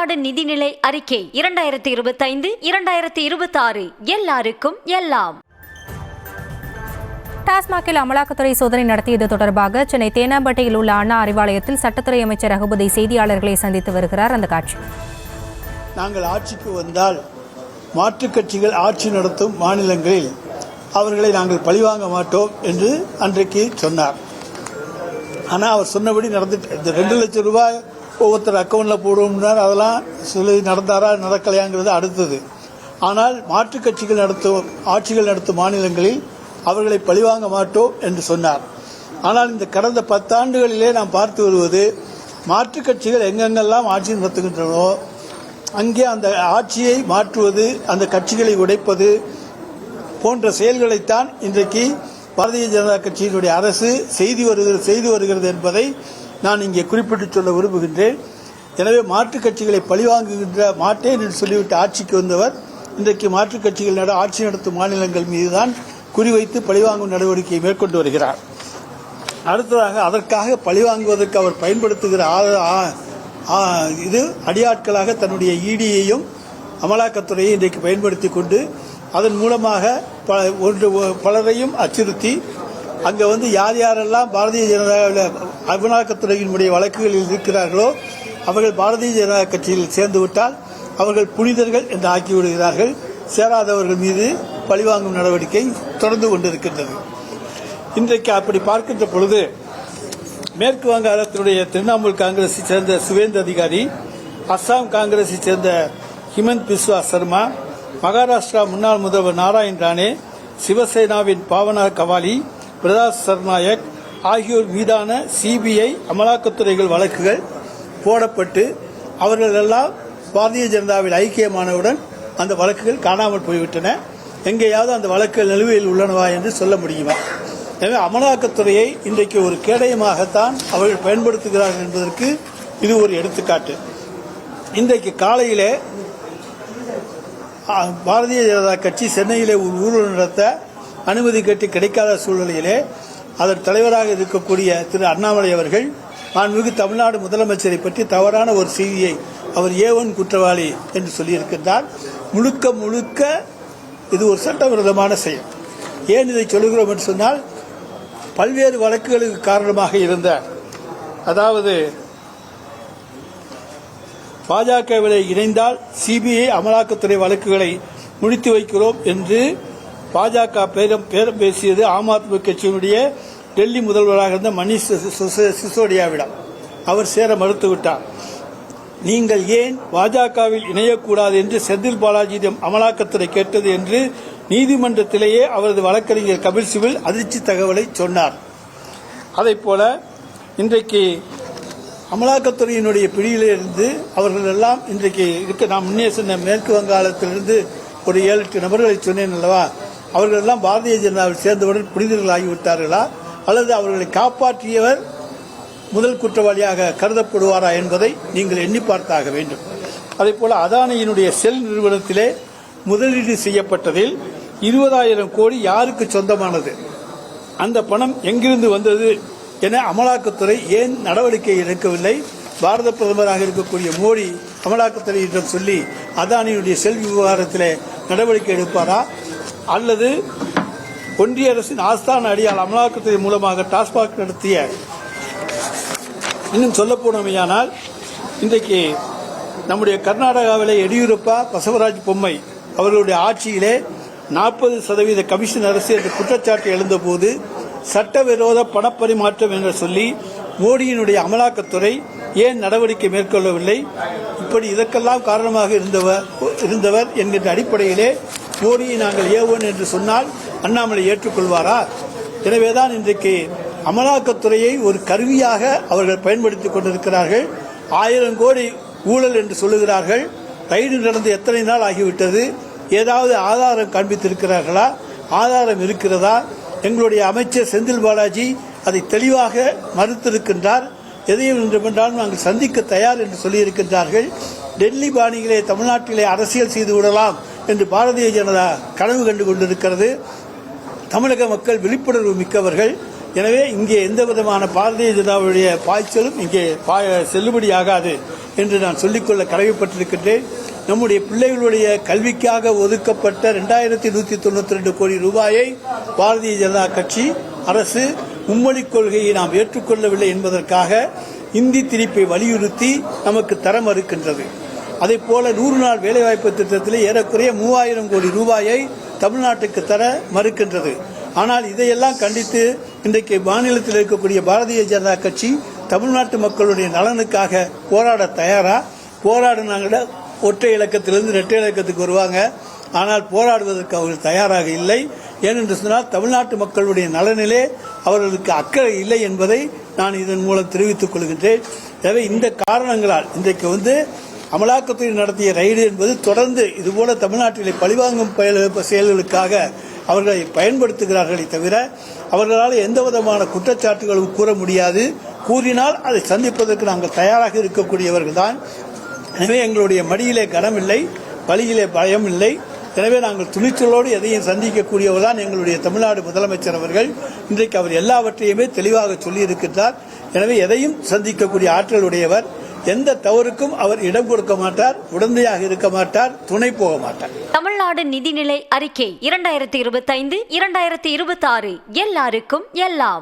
தமிழ்நாடு நிதிநிலை அறிக்கை 2025-2026 எல்லாருக்கும் எல்லாம். டாஸ்மாகில் அமலாக்கத்துறை சோதனை நடத்தியது தொடர்பாக சென்னை தேனாம்பேட்டையில் உள்ள அண்ணா அறிவாலயத்தில் சட்டத்துறை அமைச்சர் ரகுபதி செய்தியாளர்களை சந்தித்து வருகிறார். அந்த காட்சி. நாங்கள் ஆட்சிக்கு வந்தால் மாற்றுக் கட்சிகள் ஆட்சி நடத்தும் மாநிலங்களில் அவர்களை நாங்கள் பழிவாங்க மாட்டோம் என்று அன்றைக்கு சொன்னார். ஆனால் அவர் சொன்னபடி நடந்துட்டு இந்த 2 லட்சம் ரூபாய் ஒவ்வொருத்தர் அக்கௌண்ட்ல போடுவோம்னார். அதெல்லாம் சொல்லி நடந்தாரா நடக்கலையாங்கிறது அடுத்தது. ஆனால் மாற்றுக் கட்சிகள் நடத்தும் ஆட்சிகள் நடத்தும் மாநிலங்களில் அவர்களை பழிவாங்க மாட்டோம் என்று சொன்னார். ஆனால் இந்த கடந்த 10 ஆண்டுகளிலே நாம் பார்த்து வருவது மாற்றுக் கட்சிகள் எங்கெங்கெல்லாம் ஆட்சி நடத்துகின்றனோ அங்கே அந்த ஆட்சியை மாற்றுவது, அந்த கட்சிகளை உடைப்பது போன்ற செயல்களைத்தான் இன்றைக்கு பாரதிய ஜனதா கட்சியினுடைய அரசு செய்து வருகிறது என்பதை நான் இங்கே குறிப்பிட்டு சொல்ல விரும்புகின்றேன். எனவே மாற்றுக் கட்சிகளை பழிவாங்குகின்ற மாட்டேன் என்று சொல்லிவிட்டு ஆட்சிக்கு வந்தவர் இன்றைக்கு மாற்றுக் கட்சிகள் ஆட்சி நடத்தும் மாநிலங்கள் மீதுதான் குறிவைத்து பழிவாங்கும் நடவடிக்கையை மேற்கொண்டு வருகிறார். அடுத்ததாக அதற்காக பழிவாங்குவதற்கு அவர் பயன்படுத்துகிற இது அடியாட்களாக தன்னுடைய இடியையும் அமலாக்கத்துறையை இன்றைக்கு பயன்படுத்தி கொண்டு அதன் மூலமாக பலரையும் அச்சுறுத்தி அங்கே யார் யாரெல்லாம் பாரதிய ஜனதா அமலாக்கத்துறையினுடைய வழக்குகளில் இருக்கிறார்களோ அவர்கள் பாரதிய ஜனதா கட்சியில் சேர்ந்து விட்டால் அவர்கள் புனிதர்கள் என்று ஆக்கிவிடுகிறார்கள். சேராதவர்கள் மீது பழிவாங்கும் நடவடிக்கை தொடர்ந்து கொண்டிருக்கின்றது. இன்றைக்கு அப்படி பார்க்கின்ற பொழுது மேற்கு வங்காளத்தினுடைய திரிணாமுல் காங்கிரஸை சேர்ந்த சுவேந்து அதிகாரி, அஸ்ஸாம் காங்கிரஸை சேர்ந்த ஹிமந்த் பிஸ்வா சர்மா, மகாராஷ்டிரா முன்னாள் முதல்வர் நாராயண் ரானே, சிவசேனாவின் பாவனா கவாலி, பிரதாஸ் சர்நாயக் ஆகியோர் மீதான சிபிஐ அமலாக்கத்துறைகள் வழக்குகள் போடப்பட்டு அவர்கள் எல்லாம் பாரதிய ஜனதாவில் ஐக்கியமானவுடன் அந்த வழக்குகள் காணாமல் போய்விட்டன. எங்கேயாவது அந்த வழக்குகள் நிலுவையில் உள்ளனவா என்று சொல்ல முடியுமா? எனவே அமலாக்கத்துறையை இன்றைக்கு ஒரு கேடயமாகத்தான் அவர்கள் பயன்படுத்துகிறார்கள் என்பதற்கு இது ஒரு எடுத்துக்காட்டு. இன்றைக்கு காலையிலே பாரதிய ஜனதா கட்சி சென்னையிலே ஒரு ஊர்வலம் நடத்த அனுமதி கேட்டு கிடைக்காத சூழ்நிலையிலே அதன் தலைவராக இருக்கக்கூடிய திரு அண்ணாமலை அவர்கள் மாண்புமிகு தமிழ்நாடு முதலமைச்சரை பற்றி தவறான ஒரு செய்தியை அவர் A1 குற்றவாளி என்று சொல்லியிருக்கின்றார். முழுக்க இது ஒரு சட்டவிரோதமான செயல். ஏன் இதை சொல்லுகிறோம் என்று சொன்னால், பல்வேறு வழக்குகளுக்கு காரணமாக இருந்த, அதாவது பாஜகவிலே இணைந்தால் சிபிஐ அமலாக்கத்துறை வழக்குகளை முடித்து வைக்கிறோம் என்று பாஜக பேரம் பேசியது ஆம் ஆத்மி கட்சியினுடைய டெல்லி முதல்வராக இருந்த மணீஷ் சிசோடியாவிடம். அவர் சேர மறுத்துவிட்டார். நீங்கள் ஏன் பாஜகவில் இணையக்கூடாது என்று செந்தில் பாலாஜியிடம் அமலாக்கத்துறை கேட்டது என்று நீதிமன்றத்திலேயே அவரது வழக்கறிஞர் கபில் சிபில் அதிர்ச்சி தகவலை சொன்னார். அதைப்போல இன்றைக்கு அமலாக்கத்துறையினுடைய பிடியிலிருந்து அவர்கள் எல்லாம் இன்றைக்கு நாம் முன்னே சொன்ன மேற்கு வங்காளத்திலிருந்து ஒரு 7-8 நபர்களை சொன்னேன் அல்லவா, அவர்கள் எல்லாம் பாரதிய ஜனதாவில் சேர்ந்தவுடன் புனிதர்கள் ஆகிவிட்டார்களா அல்லது அவர்களை காப்பாற்றியவர் முதல் குற்றவாளியாக கருதப்படுவாரா என்பதை நீங்கள் எண்ணி பார்த்தாக வேண்டும். அதேபோல அதானியினுடைய செல் நிறுவனத்திலே முதலீடு செய்யப்பட்டதில் 20,000 கோடி யாருக்கு சொந்தமானது, அந்த பணம் எங்கிருந்து வந்தது என அமலாக்கத்துறை ஏன் நடவடிக்கை எடுக்கவில்லை? பாரத பிரதமராக இருக்கக்கூடிய மோடி அமலாக்கத்துறையிடம் சொல்லி அதானியுடைய செல் விவகாரத்திலே நடவடிக்கை எடுப்பாரா அல்லது ஒன்றிய அரசின் ஆஸ்தான அடியால் அமலாக்கத்துறை மூலமாக டாஸ்மாக் நடத்திய, இன்னும் சொல்ல போனமையானால் இன்றைக்கு நம்முடைய கர்நாடகாவிலே எடியூரப்பா பசவராஜ் பொம்மை அவர்களுடைய ஆட்சியிலே 40% கமிஷன் அரசு என்ற குற்றச்சாட்டு எழுந்தபோது சட்டவிரோத பணப்பரிமாற்றம் என்று சொல்லி மோடியினுடைய அமலாக்கத்துறை ஏன் நடவடிக்கை மேற்கொள்ளவில்லை? இப்படி இதற்கெல்லாம் காரணமாக இருந்தவர் என்கின்ற அடிப்படையிலே மோடியை நாங்கள் A1 என்று சொன்னால் அண்ணாமலை ஏற்றுக்கொள்வாரா? எனவேதான் இன்றைக்கு அமலாக்கத்துறையை ஒரு கருவியாக அவர்கள் பயன்படுத்திக் கொண்டிருக்கிறார்கள். 1000 கோடி ஊழல் என்று சொல்லுகிறார்கள். ரைடு நடந்து எத்தனை நாள் ஆகிவிட்டது? ஏதாவது ஆதாரம் காண்பித்திருக்கிறார்களா? ஆதாரம் இருக்கிறதா? எங்களுடைய அமைச்சர் செந்தில் பாலாஜி அதை தெளிவாக மறுத்திருக்கின்றார். எதையும் என்றாலும் நாங்கள் சந்திக்க தயார் என்று சொல்லியிருக்கின்றார்கள். டெல்லி பாணியிலே தமிழ்நாட்டிலே அரசியல் செய்து விடலாம் என்று பாரதிய ஜனதா கனவு கண்டு கொண்டிருக்கிறது. தமிழக மக்கள் விழிப்புணர்வு மிக்கவர்கள். எனவே இங்கே எந்த விதமான பாரதிய ஜனதாவுடைய பாய்ச்சலும் இங்கே செல்லுபடியாகாது என்று நான் சொல்லிக்கொள்ள கடமைப்பட்டிருக்கின்றேன். நம்முடைய பிள்ளைகளுடைய கல்விக்காக ஒதுக்கப்பட்ட 2192 கோடி ரூபாயை பாரதிய ஜனதா கட்சி அரசு மும்மொழிக் கொள்கையை நாம் ஏற்றுக்கொள்ளவில்லை என்பதற்காக இந்தி திணிப்பை வலியுறுத்தி நமக்கு தர மறுக்கின்றது. அதே போல 100 நாள் வேலைவாய்ப்பு திட்டத்தில் ஏறக்குறைய 3000 கோடி ரூபாயை தமிழ்நாட்டுக்கு தர மறுக்கின்றது. ஆனால் இதையெல்லாம் கண்டித்து இன்றைக்கு மாநிலத்தில் இருக்கக்கூடிய பாரதிய ஜனதா கட்சி தமிழ்நாட்டு மக்களுடைய நலனுக்காக போராட தயாரா? போராடினாங்க ஒற்றை இலக்கத்திலிருந்து இரட்டை இலக்கத்துக்கு வருவாங்க. ஆனால் போராடுவதற்கு அவர்கள் தயாராக இல்லை. ஏனென்று சொன்னால் தமிழ்நாட்டு மக்களுடைய நலனிலே அவர்களுக்கு அக்கறை இல்லை என்பதை நான் இதன் மூலம் தெரிவித்துக் கொள்கின்றேன். எனவே இந்த காரணங்களால் இன்றைக்கு அமலாக்கத்துறை நடத்திய ரைடு என்பது தொடர்ந்து இதுபோல தமிழ்நாட்டிலே பழிவாங்கும் செயல்களுக்காக அவர்களை பயன்படுத்துகிறார்களே தவிர அவர்களால் எந்த விதமான குற்றச்சாட்டுகளும் கூற முடியாது. கூறினால் அதை சந்திப்பதற்கு நாங்கள் தயாராக இருக்கக்கூடியவர்கள் தான். எனவே எங்களுடைய மடியிலே கனம் இல்லை, பலியிலே பயம் இல்லை. எனவே நாங்கள் துணிச்சலோடு எதையும் சந்திக்கக்கூடியவர் தான் எங்களுடைய தமிழ்நாடு முதலமைச்சர் அவர்கள். இன்றைக்கு அவர் எல்லாவற்றையுமே தெளிவாக சொல்லியிருக்கிறார். எனவே எதையும் சந்திக்கக்கூடிய ஆற்றல் உடையவர். எந்த தவறுக்கும் அவர் இடம் கொடுக்க மாட்டார், உடந்தையாக இருக்க மாட்டார், துணை போக மாட்டார். தமிழ்நாடு நிதிநிலை அறிக்கை 2025-2026 எல்லாருக்கும் எல்லாம்.